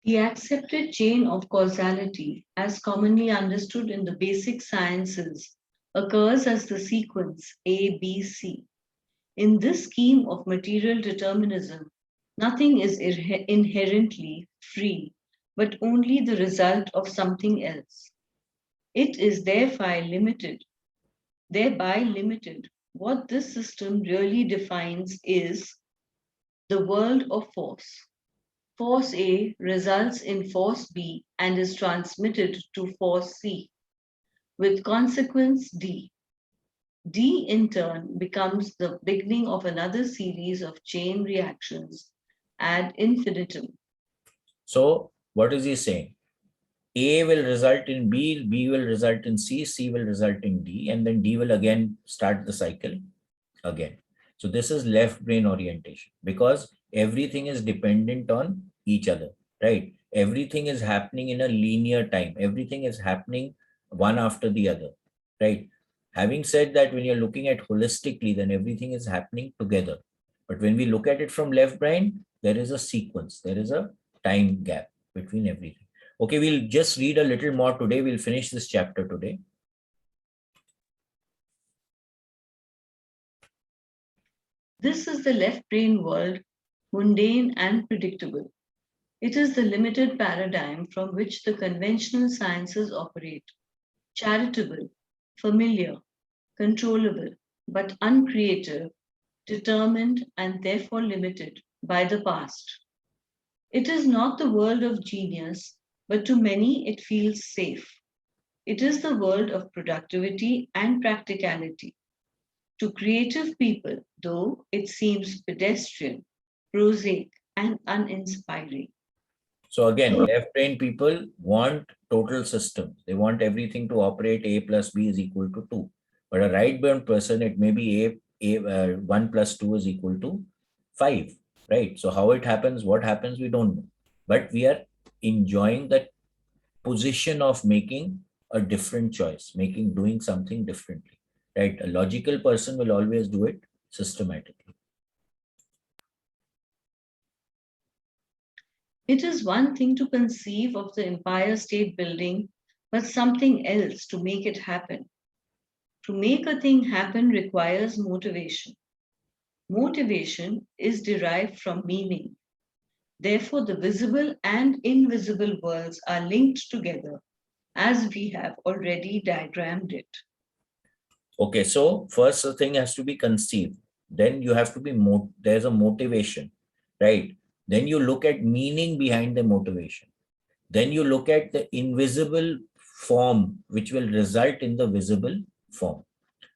The accepted chain of causality, as commonly understood in the basic sciences, occurs as the sequence A, B, C. In this scheme of material determinism, nothing is inherently free, but only the result of something else. It is thereby limited. What this system really defines is the world of force. Force A results in force B and is transmitted to force C, with consequence D. D in turn becomes the beginning of another series of chain reactions ad infinitum. So what is he saying? A will result in B, B will result in C, C will result in D, and then D will again start the cycle again. So this is left brain orientation because everything is dependent on each other, right? Everything is happening in a linear time. Everything is happening one after the other, right? Having said that, when you're looking at holistically, then everything is happening together. But when we look at it from left brain, there is a sequence, there is a time gap between everything. Okay, we'll just read a little more today. We'll finish this chapter today. This is the left brain world, mundane and predictable. It is the limited paradigm from which the conventional sciences operate. Charitable, familiar, controllable, but uncreative, determined and therefore limited by the past. It is not the world of genius, but to many it feels safe. It is the world of productivity and practicality. To creative people, though, it seems pedestrian, prosaic, and uninspiring. So again, left brain people want total systems. They want everything to operate A plus B is equal to 2. But a right brain person, it may be 1 plus 2 is equal to 5, right? So how it happens, what happens, we don't know. But we are enjoying that position of making a different choice, doing something differently, right? A logical person will always do it systematically. It is one thing to conceive of the Empire State Building, but something else to make it happen. To make a thing happen requires motivation. Motivation is derived from meaning. Therefore, the visible and invisible worlds are linked together, as we have already diagrammed it. Okay, so first the thing has to be conceived. Then you have to be, there's a motivation, right? Then you look at meaning behind the motivation. Then you look at the invisible form, which will result in the visible form.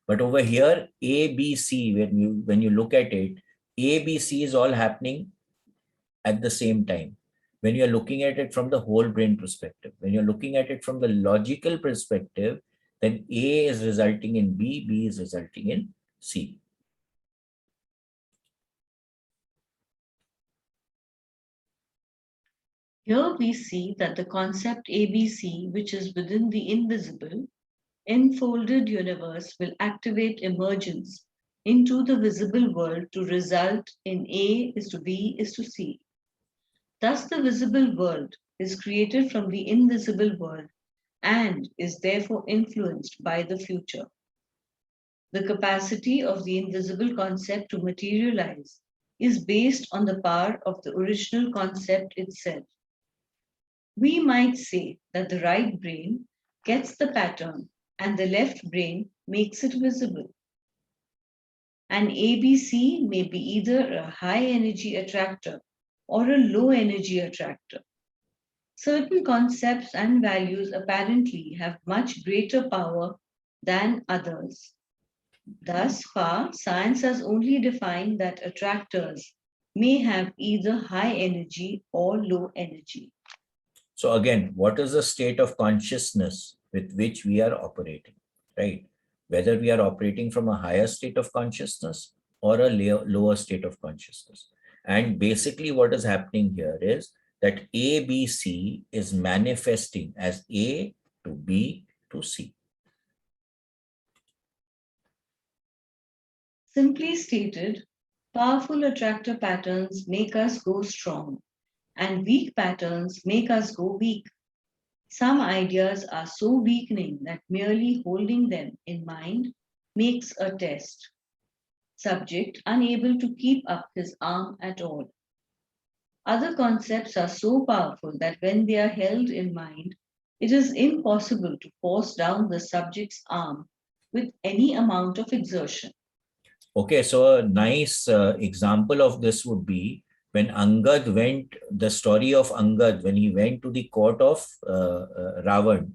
But over here, A, B, C, when you look at it, A, B, C is all happening at the same time. When you're looking at it from the whole brain perspective, when you're looking at it from the logical perspective, then A is resulting in B, B is resulting in C. Here we see that the concept ABC, which is within the invisible, enfolded universe, will activate emergence into the visible world to result in A is to B is to C. Thus, the visible world is created from the invisible world and is therefore influenced by the future. The capacity of the invisible concept to materialize is based on the power of the original concept itself. We might say that the right brain gets the pattern and the left brain makes it visible. An ABC may be either a high energy attractor or a low energy attractor. Certain concepts and values apparently have much greater power than others. Thus far, science has only defined that attractors may have either high energy or low energy. So again, what is the state of consciousness with which we are operating, right? Whether we are operating from a higher state of consciousness or a lower state of consciousness. And basically what is happening here is that ABC is manifesting as A to B to C. Simply stated, powerful attractor patterns make us go strong, and weak patterns make us go weak. Some ideas are so weakening that merely holding them in mind makes a test. Subject unable to keep up his arm at all. Other concepts are so powerful that when they are held in mind, it is impossible to force down the subject's arm with any amount of exertion. Okay, so a nice example of this would be when Angad went, the story of Angad, when he went to the court of Ravan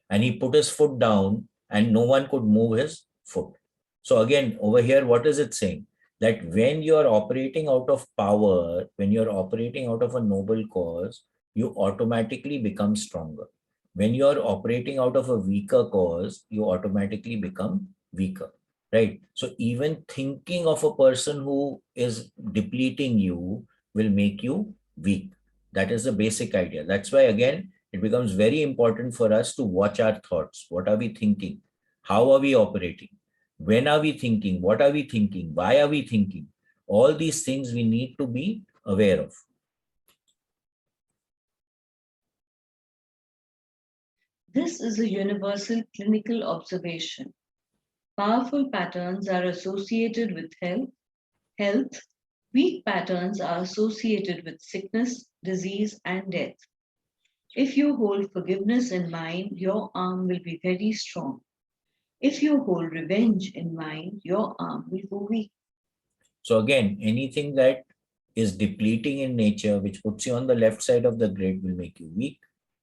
and he put his foot down and no one could move his foot. So again, over here, what is it saying? That when you're operating out of power, when you're operating out of a noble cause, you automatically become stronger. When you're operating out of a weaker cause, you automatically become weaker. Right. So even thinking of a person who is depleting you will make you weak. That is the basic idea. That's why, again, it becomes very important for us to watch our thoughts. What are we thinking? How are we operating? When are we thinking? What are we thinking? Why are we thinking? All these things we need to be aware of. This is a universal clinical observation. Powerful patterns are associated with health. Weak patterns are associated with sickness, disease, and death. If you hold forgiveness in mind, your arm will be very strong. If you hold revenge in mind, your arm will go weak. So again, anything that is depleting in nature, which puts you on the left side of the grid, will make you weak.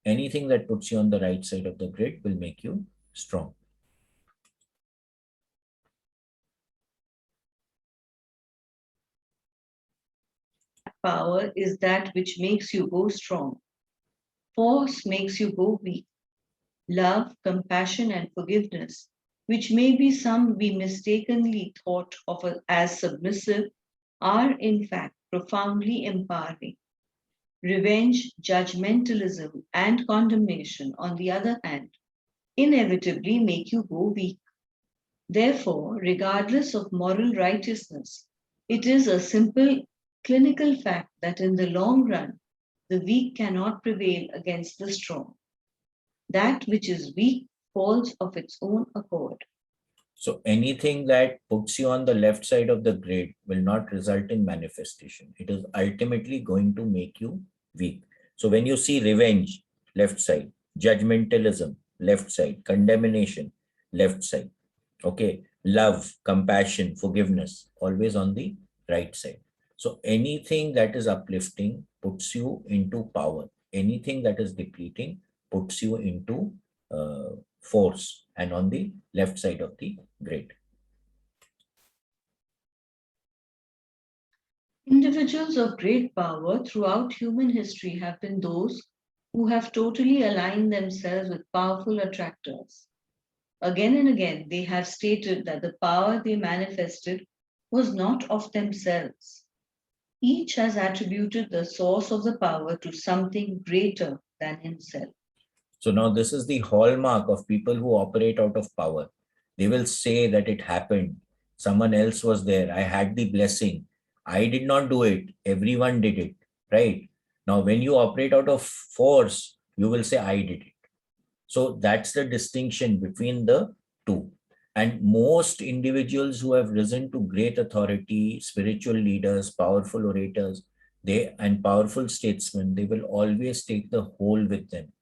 Anything that puts you on the right side of the grid will make you strong. Power is that which makes you go strong. Force makes you go weak. Love, compassion, and forgiveness, which maybe some be mistakenly thought of as submissive, are in fact profoundly empowering. Revenge, judgmentalism, and condemnation, on the other hand, inevitably make you go weak. Therefore, regardless of moral righteousness, it is a simple clinical fact that in the long run, the weak cannot prevail against the strong. That which is weak falls of its own accord. So anything that puts you on the left side of the grid will not result in manifestation. It is ultimately going to make you weak. So when you see revenge, left side, judgmentalism, left side, condemnation, left side, okay, love, compassion, forgiveness, always on the right side. So anything that is uplifting puts you into power. Anything that is depleting puts you into force and on the left side of the grid. Individuals of great power throughout human history have been those who have totally aligned themselves with powerful attractors. Again and again, they have stated that the power they manifested was not of themselves. Each has attributed the source of the power to something greater than himself. So now this is the hallmark of people who operate out of power. They will say that it happened. Someone else was there. I had the blessing. I did not do it. Everyone did it, right? Now, when you operate out of force, you will say, I did it. So that's the distinction between the two. And most individuals who have risen to great authority, spiritual leaders, powerful orators, and powerful statesmen, they will always take the whole with them.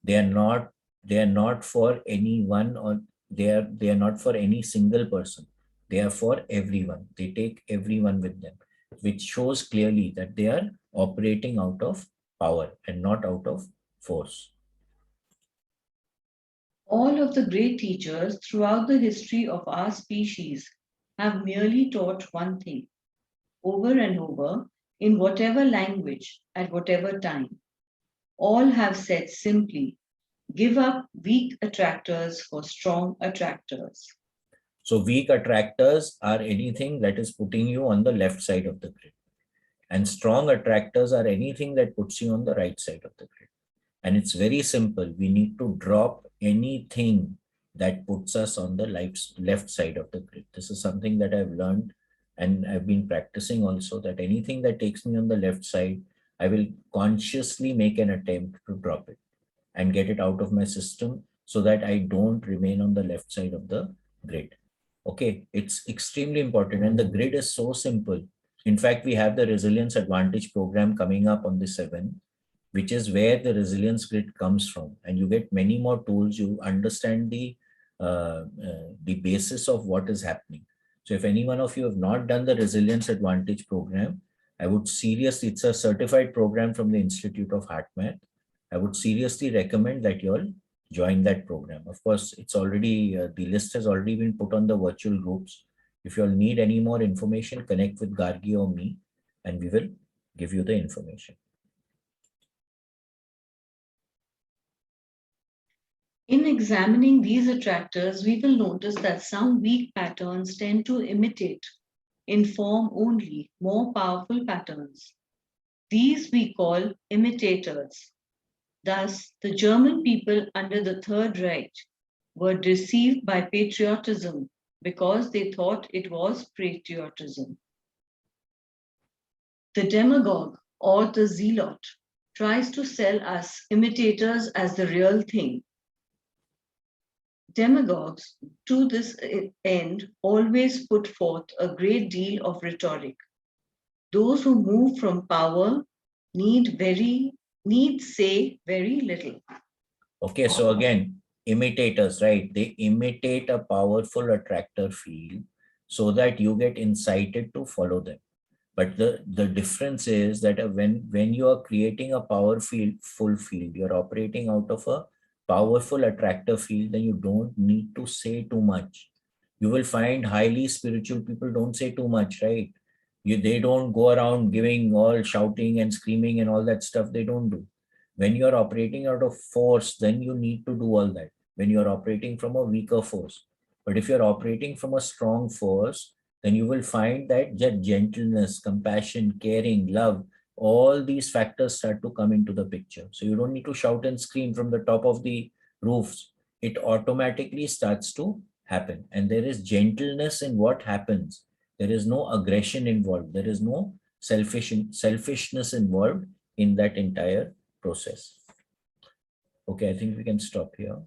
They are not for anyone, or they are not for any single person. They are for everyone. They take everyone with them, which shows clearly that they are operating out of power and not out of force. All of the great teachers throughout the history of our species have merely taught one thing, over and over, in whatever language, at whatever time. All have said simply, give up weak attractors for strong attractors. So weak attractors are anything that is putting you on the left side of the grid. And strong attractors are anything that puts you on the right side of the grid. And it's very simple. We need to drop anything that puts us on the left side of the grid. This is something that I've learned and I've been practicing also, that anything that takes me on the left side, I will consciously make an attempt to drop it and get it out of my system so that I don't remain on the left side of the grid. Okay, it's extremely important. And the grid is so simple. In fact, we have the Resilience Advantage program coming up on the 7th, which is where the resilience grid comes from. And you get many more tools. You understand the basis of what is happening. So if any one of you have not done the Resilience Advantage program, I would seriously, it's a certified program from the Institute of Heart Math. I would seriously recommend that you all join that program. Of course, it's already, the list has already been put on the virtual groups. If you all need any more information, connect with Gargi or me, and we will give you the information. In examining these attractors, we will notice that some weak patterns tend to imitate, in form only, more powerful patterns. These we call imitators. Thus, the German people under the Third Reich were deceived by patriotism because they thought it was patriotism. The demagogue or the zealot tries to sell us imitators as the real thing. Demagogues, to this end, always put forth a great deal of rhetoric. Those who move from power need say very little. Okay, so again, imitators, right? They imitate a powerful attractor field so that you get incited to follow them. But the difference is that when you are creating a full field, you're operating out of a powerful attractor field, then you don't need to say too much. You will find highly spiritual people don't say too much, right? They don't go around giving all shouting and screaming and all that stuff. They don't do. When you're operating out of force, then you need to do all that. When you're operating from a weaker force. But if you're operating from a strong force, then you will find that gentleness, compassion, caring, love, all these factors start to come into the picture. So you don't need to shout and scream from the top of the roofs. It automatically starts to happen. And there is gentleness in what happens. There is no aggression involved. There is no selfishness involved in that entire process. Okay, I think we can stop here.